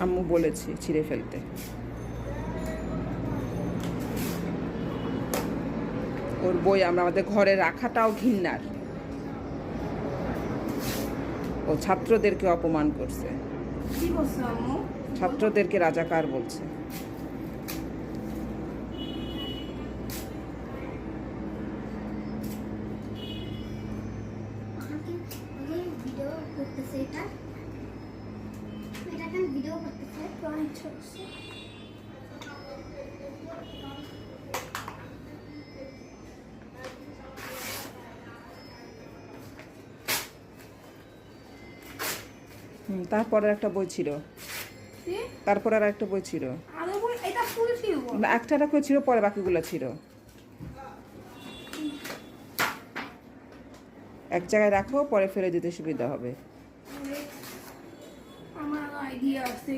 আম্মু বলেছি ছিঁড়ে ফেলতে। ওর বই আমরা আমাদের ঘরে রাখাটাও ঘৃণার। ও ছাত্রদেরকে অপমান করছে, কি বলছো আম্মু? ছাত্রদেরকে রাজাকার বলছে। তারপরে একটা বই ছিল, তারপর আর একটা বই ছিল, একটা করে ছিল, পরে বাকিগুলো ছিল। এক জায়গায় রাখো, পরে ফেলে দিতে সুবিধা হবে। আমার আইডিয়া আছে।